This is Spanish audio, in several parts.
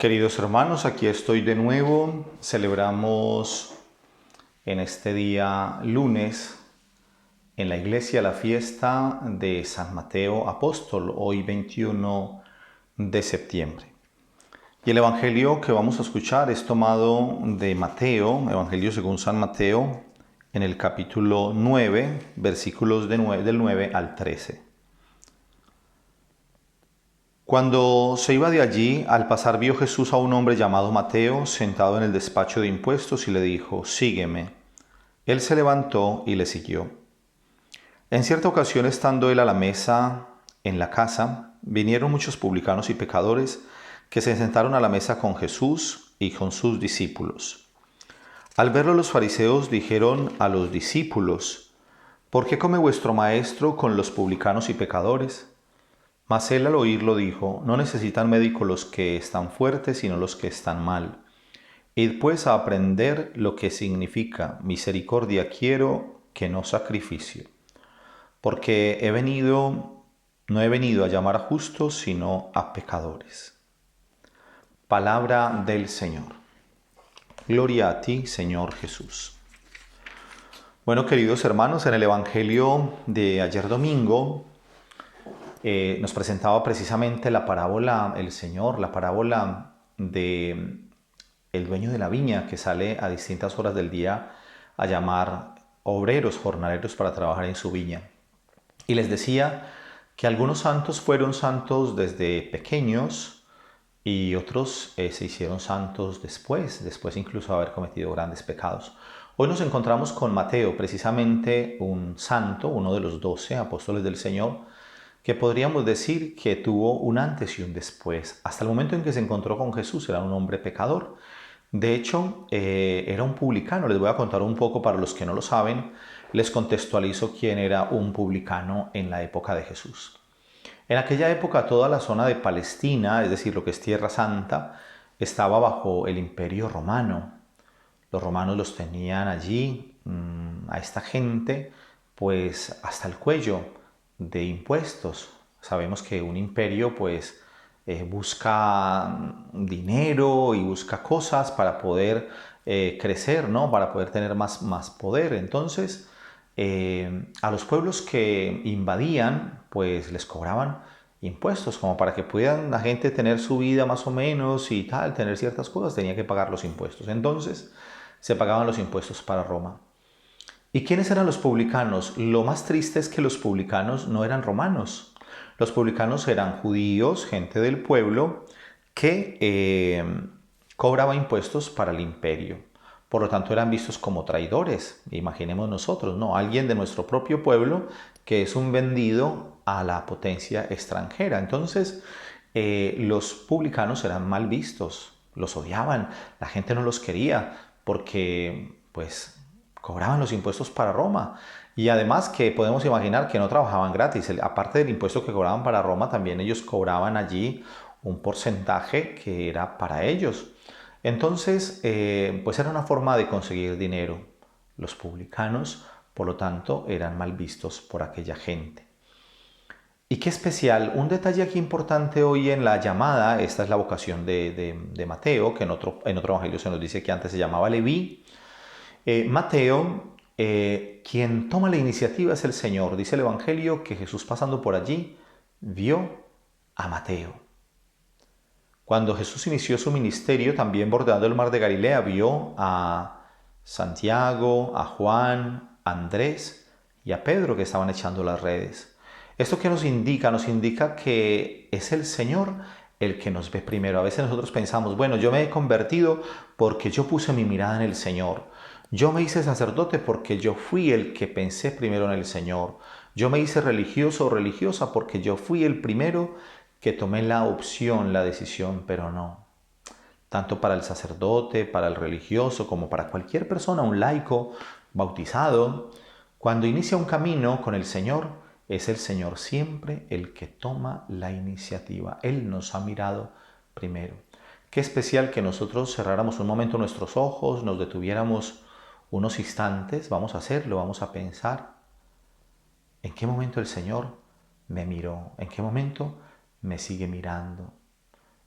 Queridos hermanos, aquí estoy de nuevo. Celebramos en este día lunes en la iglesia la fiesta de San Mateo Apóstol, hoy 21 de septiembre. Y el Evangelio que vamos a escuchar es tomado de Mateo, Evangelio según San Mateo, en el capítulo 9, versículos del 9 al 13. Cuando se iba de allí, al pasar vio Jesús a un hombre llamado Mateo sentado en el despacho de impuestos y le dijo: «Sígueme». Él se levantó y le siguió. En cierta ocasión, estando él a la mesa en la casa, vinieron muchos publicanos y pecadores que se sentaron a la mesa con Jesús y con sus discípulos. Al verlo, los fariseos dijeron a los discípulos: «¿Por qué come vuestro maestro con los publicanos y pecadores?». Mas él, al oírlo, dijo: «No necesitan médico los que están fuertes, sino los que están mal. Id pues a aprender lo que significa misericordia quiero, que no sacrificio. Porque no he venido a llamar a justos, sino a pecadores». Palabra del Señor. Gloria a ti, Señor Jesús. Bueno, queridos hermanos, en el Evangelio de ayer domingo nos presentaba precisamente la parábola, el Señor, la parábola de el dueño de la viña que sale a distintas horas del día a llamar obreros, jornaleros para trabajar en su viña. Y les decía que algunos santos fueron santos desde pequeños y otros se hicieron santos después incluso de haber cometido grandes pecados. Hoy nos encontramos con Mateo, precisamente un santo, uno de los 12 apóstoles del Señor, que podríamos decir que tuvo un antes y un después. Hasta el momento en que se encontró con Jesús era un hombre pecador. De hecho, era un publicano. Les voy a contar un poco para los que no lo saben. Les contextualizo quién era un publicano en la época de Jesús. En aquella época toda la zona de Palestina, es decir, lo que es Tierra Santa, estaba bajo el Imperio Romano. Los romanos los tenían allí, a esta gente, pues hasta el cuello de impuestos. Sabemos que un imperio pues busca dinero y busca cosas para poder crecer, ¿no? Para poder tener más poder. Entonces, a los pueblos que invadían, pues les cobraban impuestos, como para que pudieran la gente tener su vida más o menos y tal, tener ciertas cosas, tenía que pagar los impuestos. Entonces, se pagaban los impuestos para Roma. ¿Y quiénes eran los publicanos? Lo más triste es que los publicanos no eran romanos. Los publicanos eran judíos, gente del pueblo, que cobraba impuestos para el imperio. Por lo tanto, eran vistos como traidores. Imaginemos nosotros, ¿no? Alguien de nuestro propio pueblo que es un vendido a la potencia extranjera. Entonces, los publicanos eran mal vistos, los odiaban, la gente no los quería porque, pues, cobraban los impuestos para Roma. Y además que podemos imaginar que no trabajaban gratis. Aparte del impuesto que cobraban para Roma, también ellos cobraban allí un porcentaje que era para ellos. Entonces, pues era una forma de conseguir dinero. Los publicanos, por lo tanto, eran mal vistos por aquella gente. Y qué especial, un detalle aquí importante hoy en la llamada, esta es la vocación de Mateo, que en otro evangelio se nos dice que antes se llamaba Leví. Mateo, quien toma la iniciativa es el Señor. Dice el Evangelio que Jesús, pasando por allí, vio a Mateo. Cuando Jesús inició su ministerio, también bordeando el mar de Galilea, vio a Santiago, a Juan, a Andrés y a Pedro que estaban echando las redes. ¿Esto qué nos indica? Nos indica que es el Señor el que nos ve primero. A veces nosotros pensamos, bueno, yo me he convertido porque yo puse mi mirada en el Señor. Yo me hice sacerdote porque yo fui el que pensé primero en el Señor. Yo me hice religioso o religiosa porque yo fui el primero que tomé la opción, la decisión, pero no. Tanto para el sacerdote, para el religioso, como para cualquier persona, un laico, bautizado, cuando inicia un camino con el Señor, es el Señor siempre el que toma la iniciativa. Él nos ha mirado primero. Qué especial que nosotros cerráramos un momento nuestros ojos, nos detuviéramos unos instantes, vamos a hacerlo, vamos a pensar en qué momento el Señor me miró, en qué momento me sigue mirando.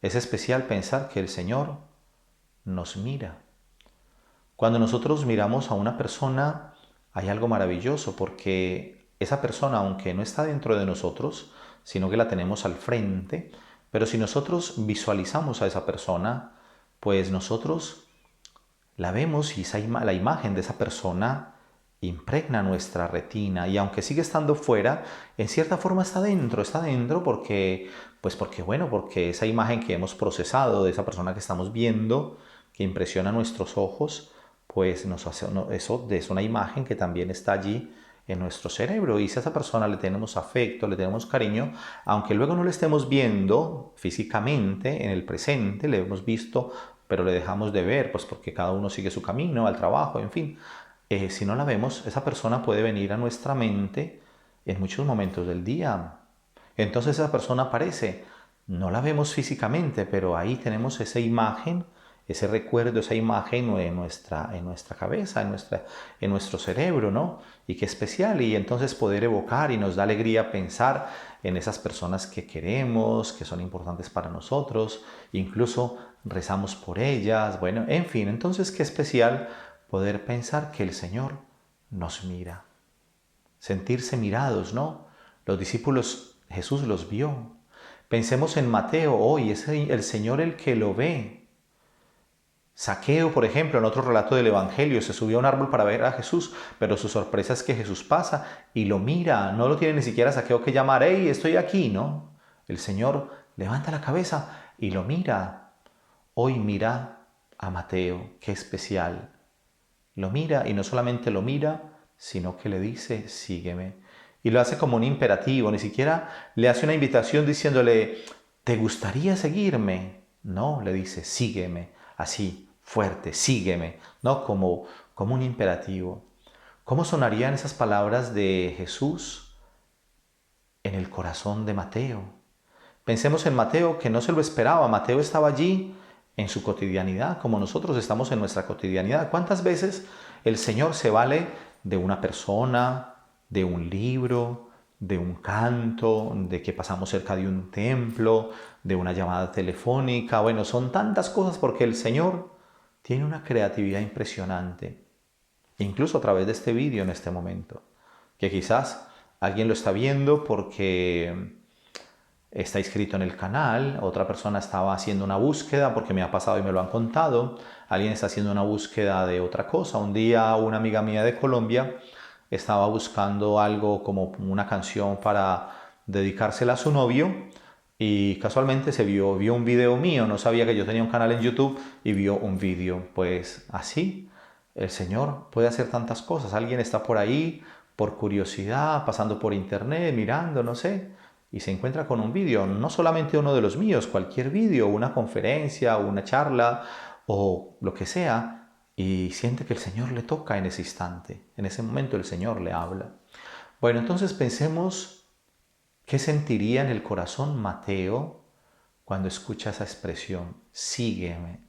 Es especial pensar que el Señor nos mira. Cuando nosotros miramos a una persona, hay algo maravilloso porque esa persona, aunque no está dentro de nosotros, sino que la tenemos al frente, pero si nosotros visualizamos a esa persona, pues nosotros la vemos y la imagen de esa persona impregna nuestra retina y aunque sigue estando fuera, en cierta forma está dentro porque, pues porque bueno, porque esa imagen que hemos procesado de esa persona que estamos viendo, que impresiona nuestros ojos, pues nos hace, eso es una imagen que también está allí en nuestro cerebro y si a esa persona le tenemos afecto, le tenemos cariño, aunque luego no le estemos viendo físicamente en el presente, le hemos visto pero le dejamos de ver, pues porque cada uno sigue su camino, al trabajo, en fin. Si no la vemos, esa persona puede venir a nuestra mente en muchos momentos del día. Entonces esa persona aparece. No la vemos físicamente, pero ahí tenemos esa imagen, ese recuerdo, esa imagen en nuestra cabeza, en nuestro cerebro, ¿no? Y qué especial. Y entonces poder evocar y nos da alegría pensar en esas personas que queremos, que son importantes para nosotros, incluso rezamos por ellas, bueno, en fin, entonces qué especial poder pensar que el Señor nos mira, sentirse mirados, ¿no? Los discípulos, Jesús los vio. Pensemos en Mateo, hoy es el Señor el que lo ve. Zaqueo, por ejemplo, en otro relato del Evangelio, se subió a un árbol para ver a Jesús, pero su sorpresa es que Jesús pasa y lo mira, no lo tiene ni siquiera Zaqueo que llamar, ¡hey, estoy aquí!, ¿no? El Señor levanta la cabeza y lo mira. Hoy mira a Mateo, qué especial. Lo mira y no solamente lo mira, sino que le dice, sígueme. Y lo hace como un imperativo, ni siquiera le hace una invitación diciéndole, ¿te gustaría seguirme? No, le dice, sígueme, así, fuerte, sígueme, ¿no? Como un imperativo. ¿Cómo sonarían esas palabras de Jesús en el corazón de Mateo? Pensemos en Mateo, que no se lo esperaba. Mateo estaba allí en su cotidianidad, como nosotros estamos en nuestra cotidianidad. ¿Cuántas veces el Señor se vale de una persona, de un libro, de un canto, de que pasamos cerca de un templo, de una llamada telefónica? Bueno, son tantas cosas porque el Señor tiene una creatividad impresionante, incluso a través de este vídeo en este momento, que quizás alguien lo está viendo porque está inscrito en el canal, otra persona estaba haciendo una búsqueda porque me ha pasado y me lo han contado, alguien está haciendo una búsqueda de otra cosa. Un día una amiga mía de Colombia estaba buscando algo como una canción para dedicársela a su novio y casualmente vio un video mío, no sabía que yo tenía un canal en YouTube y vio un vídeo. Pues así, el Señor puede hacer tantas cosas. Alguien está por ahí por curiosidad, pasando por internet, mirando, no sé, y se encuentra con un vídeo, no solamente uno de los míos, cualquier vídeo, una conferencia, una charla o lo que sea, y siente que el Señor le toca en ese instante, en ese momento el Señor le habla. Bueno, entonces pensemos qué sentiría en el corazón Mateo cuando escucha esa expresión, sígueme.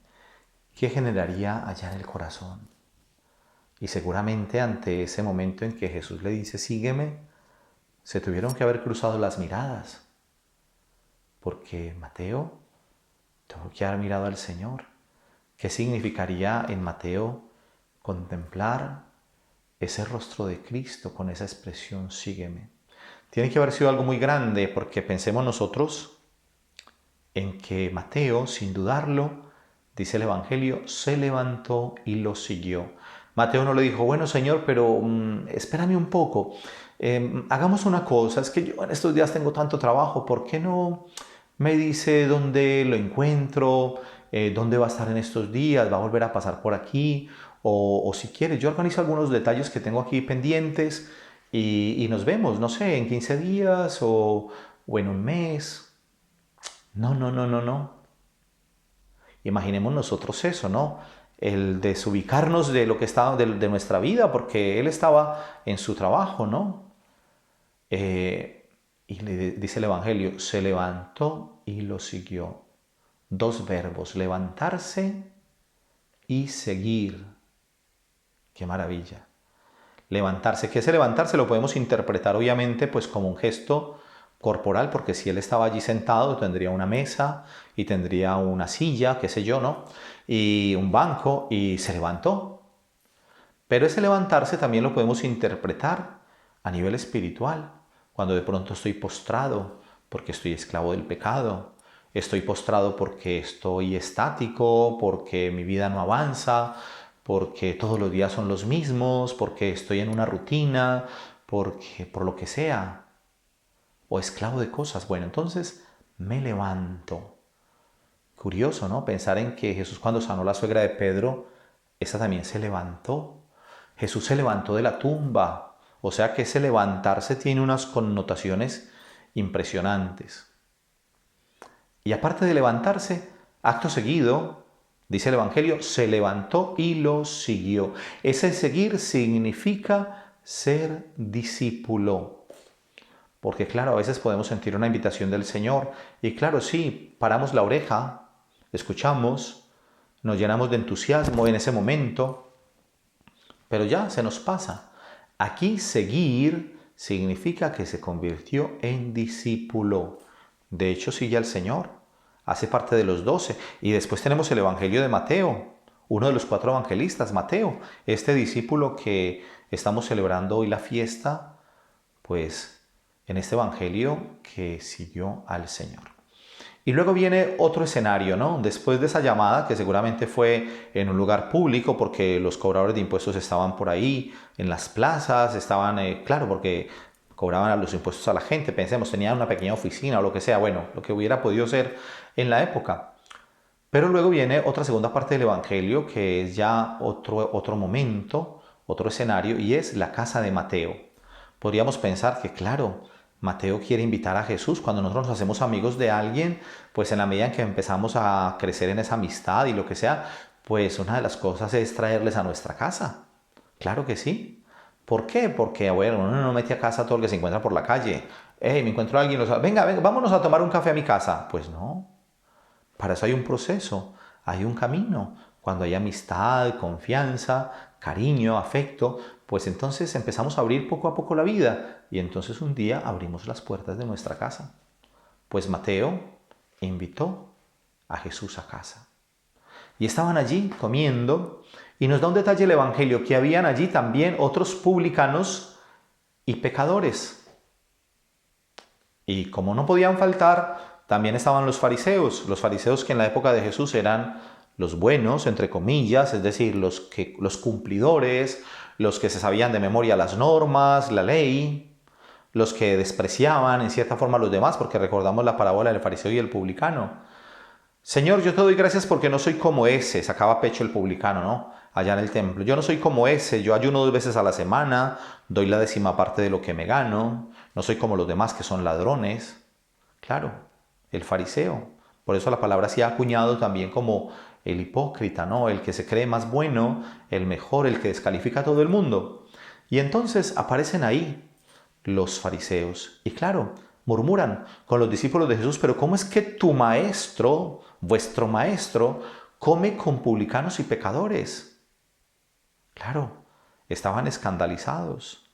¿Qué generaría allá en el corazón? Y seguramente ante ese momento en que Jesús le dice, sígueme, se tuvieron que haber cruzado las miradas, porque Mateo tuvo que haber mirado al Señor. ¿Qué significaría en Mateo contemplar ese rostro de Cristo con esa expresión, sígueme? Tiene que haber sido algo muy grande porque pensemos nosotros en que Mateo, sin dudarlo, dice el Evangelio, se levantó y lo siguió. Mateo no le dijo, bueno Señor, pero espérame un poco, hagamos una cosa, es que yo en estos días tengo tanto trabajo, ¿por qué no me dice dónde lo encuentro, dónde va a estar en estos días, va a volver a pasar por aquí? O si quieres, yo organizo algunos detalles que tengo aquí pendientes y nos vemos, no sé, en 15 días o en un mes. No, no, no, no, no. Imaginemos nosotros eso, ¿no? El desubicarnos de lo que estaba, de nuestra vida, porque él estaba en su trabajo, ¿no? Y le dice el Evangelio, se levantó y lo siguió. Dos verbos, levantarse y seguir. ¡Qué maravilla! Levantarse, ¿qué es levantarse? Lo podemos interpretar obviamente pues como un gesto corporal, porque si él estaba allí sentado tendría una mesa y tendría una silla, qué sé yo, ¿no? Y un banco, y se levantó. Pero ese levantarse también lo podemos interpretar a nivel espiritual, cuando de pronto estoy postrado porque estoy esclavo del pecado, estoy postrado porque estoy estático, porque mi vida no avanza, porque todos los días son los mismos, porque estoy en una rutina, porque por lo que sea, o esclavo de cosas. Bueno, entonces me levanto. Curioso, ¿no? Pensar en que Jesús, cuando sanó a la suegra de Pedro, esa también se levantó. Jesús se levantó de la tumba. O sea que ese levantarse tiene unas connotaciones impresionantes. Y aparte de levantarse, acto seguido, dice el Evangelio, se levantó y lo siguió. Ese seguir significa ser discípulo. Porque claro, a veces podemos sentir una invitación del Señor y claro, sí, paramos la oreja, escuchamos, nos llenamos de entusiasmo en ese momento, pero ya se nos pasa. Aquí seguir significa que se convirtió en discípulo. De hecho, sigue al Señor, hace parte de los 12. Y después tenemos el Evangelio de Mateo, uno de los 4 evangelistas, Mateo, este discípulo que estamos celebrando hoy la fiesta, pues en este Evangelio que siguió al Señor. Y luego viene otro escenario, ¿no? Después de esa llamada, que seguramente fue en un lugar público, porque los cobradores de impuestos estaban por ahí, en las plazas, estaban, claro, porque cobraban los impuestos a la gente, pensemos, tenían una pequeña oficina o lo que sea, bueno, lo que hubiera podido ser en la época. Pero luego viene otra segunda parte del Evangelio, que es ya otro momento, otro escenario, y es la casa de Mateo. Podríamos pensar que, claro, Mateo quiere invitar a Jesús. Cuando nosotros nos hacemos amigos de alguien, pues en la medida en que empezamos a crecer en esa amistad y lo que sea, pues una de las cosas es traerles a nuestra casa. Claro que sí. ¿Por qué? Porque, bueno, uno no mete a casa a todo el que se encuentra por la calle. Hey, me encuentro a alguien, venga, venga, vámonos a tomar un café a mi casa. Pues no. Para eso hay un proceso, hay un camino. Cuando hay amistad, confianza, cariño, afecto, pues entonces empezamos a abrir poco a poco la vida y entonces un día abrimos las puertas de nuestra casa. Pues Mateo invitó a Jesús a casa. Y estaban allí comiendo y nos da un detalle el Evangelio, que habían allí también otros publicanos y pecadores. Y como no podían faltar, también estaban los fariseos que en la época de Jesús eran los buenos, entre comillas, es decir, los cumplidores, los que se sabían de memoria las normas, la ley, los que despreciaban en cierta forma a los demás, porque recordamos la parábola del fariseo y el publicano. Señor, yo te doy gracias porque no soy como ese, sacaba pecho el publicano, ¿no? Allá en el templo. Yo no soy como ese, yo ayuno 2 veces a la semana, doy la 10ª parte de lo que me gano, no soy como los demás que son ladrones. Claro, el fariseo. Por eso la palabra se ha acuñado también como el hipócrita, ¿no? El que se cree más bueno, el mejor, el que descalifica a todo el mundo. Y entonces aparecen ahí los fariseos. Y claro, murmuran con los discípulos de Jesús, pero ¿cómo es que tu maestro, vuestro maestro, come con publicanos y pecadores? Claro, estaban escandalizados.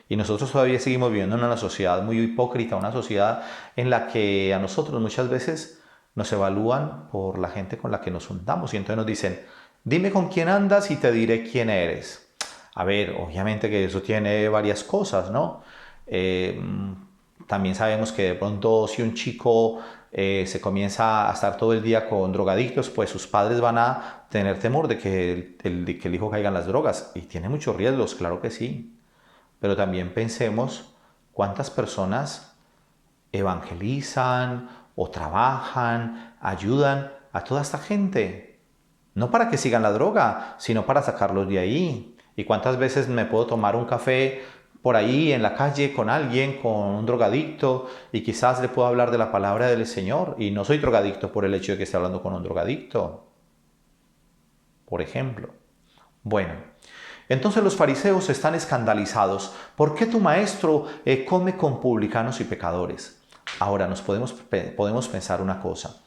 Y nosotros todavía seguimos viviendo en una sociedad muy hipócrita, una sociedad en la que a nosotros muchas veces nos evalúan por la gente con la que nos juntamos y entonces nos dicen, dime con quién andas y te diré quién eres. A ver, obviamente que eso tiene varias cosas, ¿no? También sabemos que de pronto si un chico se comienza a estar todo el día con drogadictos, pues sus padres van a tener temor de que el hijo caiga en las drogas. Y tiene muchos riesgos, claro que sí. Pero también pensemos cuántas personas evangelizan o trabajan, ayudan a toda esta gente. No para que sigan la droga, sino para sacarlos de ahí. ¿Y cuántas veces me puedo tomar un café por ahí en la calle con alguien, con un drogadicto, y quizás le puedo hablar de la palabra del Señor? Y no soy drogadicto por el hecho de que esté hablando con un drogadicto, por ejemplo. Bueno, entonces los fariseos están escandalizados. ¿Por qué tu maestro come con publicanos y pecadores? Ahora nos podemos pensar una cosa.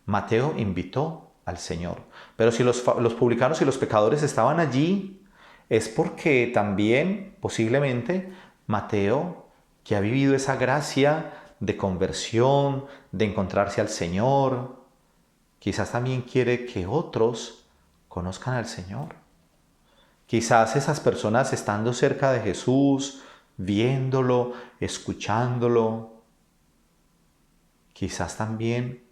Mateo invitó al Señor, pero si los publicanos y los pecadores estaban allí, es porque también posiblemente Mateo que ha vivido esa gracia de conversión, de encontrarse al Señor. Quizás también quiere que otros conozcan al Señor. Quizás esas personas estando cerca de Jesús, viéndolo, escuchándolo, quizás también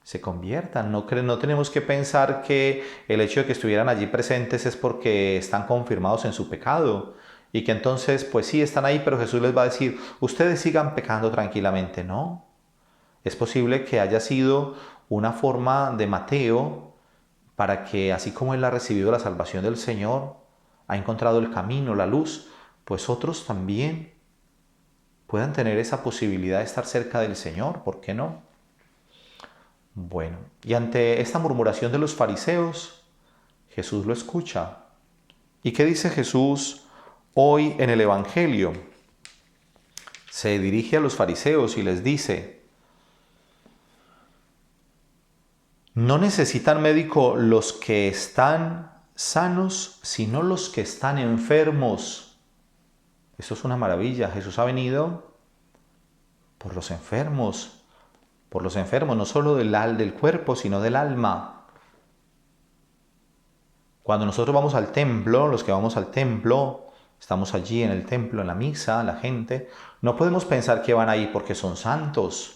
se conviertan. No tenemos que pensar que el hecho de que estuvieran allí presentes es porque están confirmados en su pecado y que entonces, pues sí, están ahí, pero Jesús les va a decir, ustedes sigan pecando tranquilamente. No, es posible que haya sido una forma de Mateo para que, así como él ha recibido la salvación del Señor, ha encontrado el camino, la luz, pues otros también puedan tener esa posibilidad de estar cerca del Señor. ¿Por qué no? Bueno, y ante esta murmuración de los fariseos, Jesús lo escucha. ¿Y qué dice Jesús hoy en el Evangelio? Se dirige a los fariseos y les dice, no necesitan médico los que están sanos, sino los que están enfermos. Eso es una maravilla. Jesús ha venido por los enfermos, no solo del cuerpo, sino del alma. Cuando nosotros vamos al templo, los que vamos al templo, estamos allí en el templo, en la misa, la gente, no podemos pensar que van ahí porque son santos.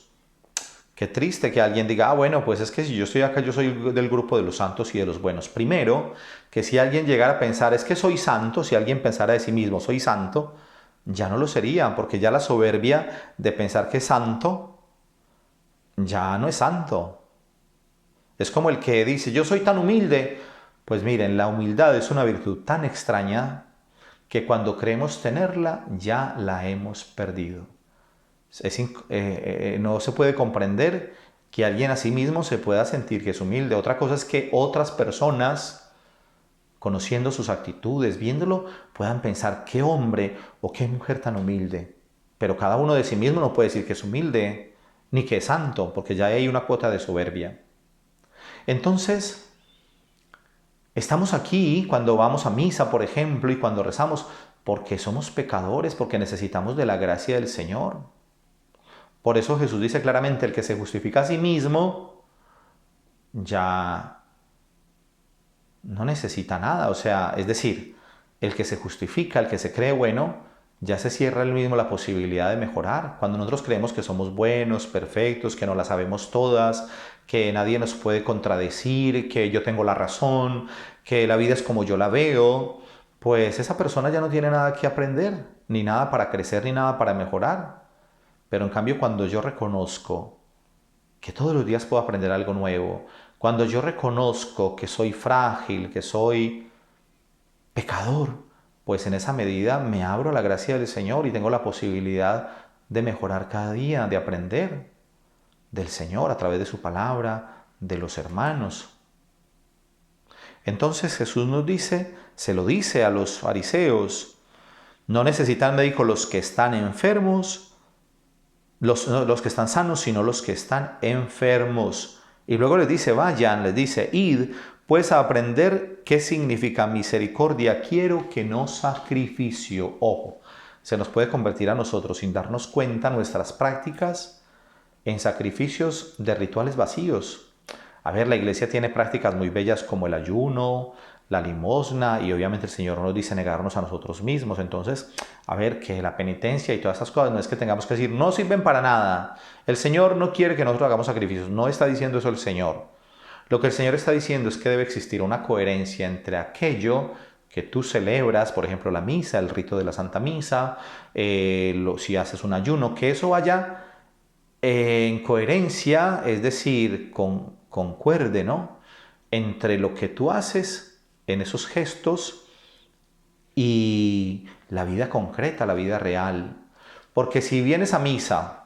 Qué triste que alguien diga, bueno, pues es que si yo estoy acá, yo soy del grupo de los santos y de los buenos. Primero, que si alguien llegara a pensar, es que soy santo, si alguien pensara de sí mismo, soy santo, ya no lo sería, porque ya la soberbia de pensar que es santo, ya no es santo. Es como el que dice, yo soy tan humilde. Pues miren, la humildad es una virtud tan extraña que cuando creemos tenerla, ya la hemos perdido. No se puede comprender que alguien a sí mismo se pueda sentir que es humilde. Otra cosa es que otras personas, conociendo sus actitudes, viéndolo, puedan pensar qué hombre o qué mujer tan humilde. Pero cada uno de sí mismo no puede decir que es humilde ni que es santo, porque ya hay una cuota de soberbia. Entonces, estamos aquí cuando vamos a misa, por ejemplo, y cuando rezamos, porque somos pecadores, porque necesitamos de la gracia del Señor. Por eso Jesús dice claramente, el que se justifica a sí mismo, ya no necesita nada. O sea, es decir, el que se justifica, el que se cree bueno, ya se cierra él mismo la posibilidad de mejorar. Cuando nosotros creemos que somos buenos, perfectos, que no las sabemos todas, que nadie nos puede contradecir, que yo tengo la razón, que la vida es como yo la veo, pues esa persona ya no tiene nada que aprender, ni nada para crecer, ni nada para mejorar. Pero en cambio, cuando yo reconozco que todos los días puedo aprender algo nuevo, cuando yo reconozco que soy frágil, que soy pecador, pues en esa medida me abro a la gracia del Señor y tengo la posibilidad de mejorar cada día, de aprender del Señor a través de su palabra, de los hermanos. Entonces Jesús nos dice, se lo dice a los fariseos, no necesitan médico los que están enfermos, los que están sanos, sino los que están enfermos. Y luego les dice, vayan, les dice, id, pues a aprender qué significa misericordia quiero, que no sacrificio. Ojo, se nos puede convertir a nosotros sin darnos cuenta nuestras prácticas en sacrificios de rituales vacíos. A ver, la iglesia tiene prácticas muy bellas como el ayuno, la limosna y obviamente el Señor nos dice negarnos a nosotros mismos. Entonces, a ver, que la penitencia y todas estas cosas no es que tengamos que decir no sirven para nada. El Señor no quiere que nosotros hagamos sacrificios. No está diciendo eso el Señor. Lo que el Señor está diciendo es que debe existir una coherencia entre aquello que tú celebras, por ejemplo la misa, el rito de la Santa Misa, si haces un ayuno, que eso vaya en coherencia, es decir, concuerde, ¿no? Entre lo que tú haces en esos gestos y la vida concreta, la vida real. Porque si vienes a misa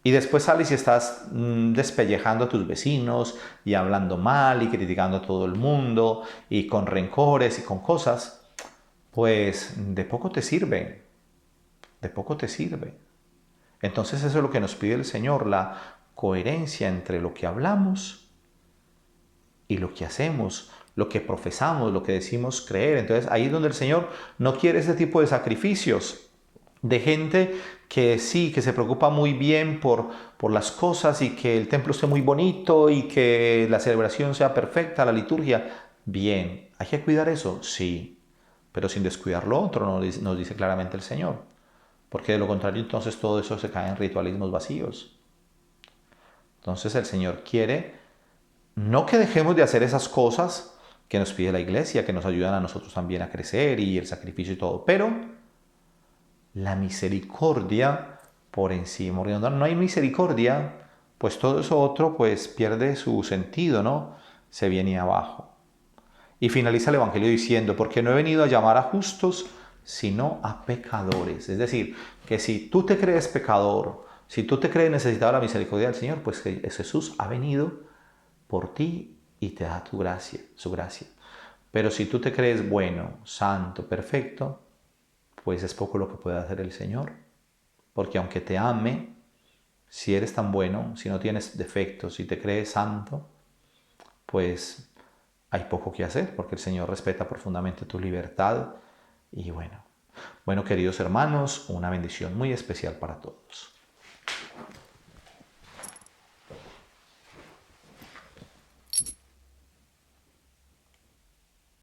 y después sales y estás despellejando a tus vecinos y hablando mal y criticando a todo el mundo y con rencores y con cosas, pues de poco te sirve, de poco te sirve. Entonces eso es lo que nos pide el Señor, la coherencia entre lo que hablamos y lo que hacemos, lo que profesamos, lo que decimos creer. Entonces ahí es donde el Señor no quiere ese tipo de sacrificios. de gente que sí, que se preocupa muy bien por las cosas y que el templo esté muy bonito y que la celebración sea perfecta, la liturgia. Bien, ¿hay que cuidar eso? Sí, pero sin descuidar lo otro, nos dice claramente el Señor. Porque de lo contrario entonces todo eso se cae en ritualismos vacíos. Entonces el Señor quiere no que dejemos de hacer esas cosas que nos pide la iglesia, que nos ayudan a nosotros también a crecer y el sacrificio y todo, pero la misericordia por encima. Porque cuando no hay misericordia, pues todo eso otro pues pierde su sentido, ¿no? Se viene abajo. Y finaliza el Evangelio diciendo, porque no he venido a llamar a justos, sino a pecadores. Es decir, que si tú te crees pecador, si tú te crees necesitado de la misericordia del Señor, pues Jesús ha venido por ti y te da tu gracia, su gracia. Pero si tú te crees bueno, santo, perfecto, pues es poco lo que puede hacer el Señor. Porque aunque te ame, si eres tan bueno, si no tienes defectos, si te crees santo, pues hay poco que hacer, porque el Señor respeta profundamente tu libertad. Y bueno, queridos hermanos, una bendición muy especial para todos.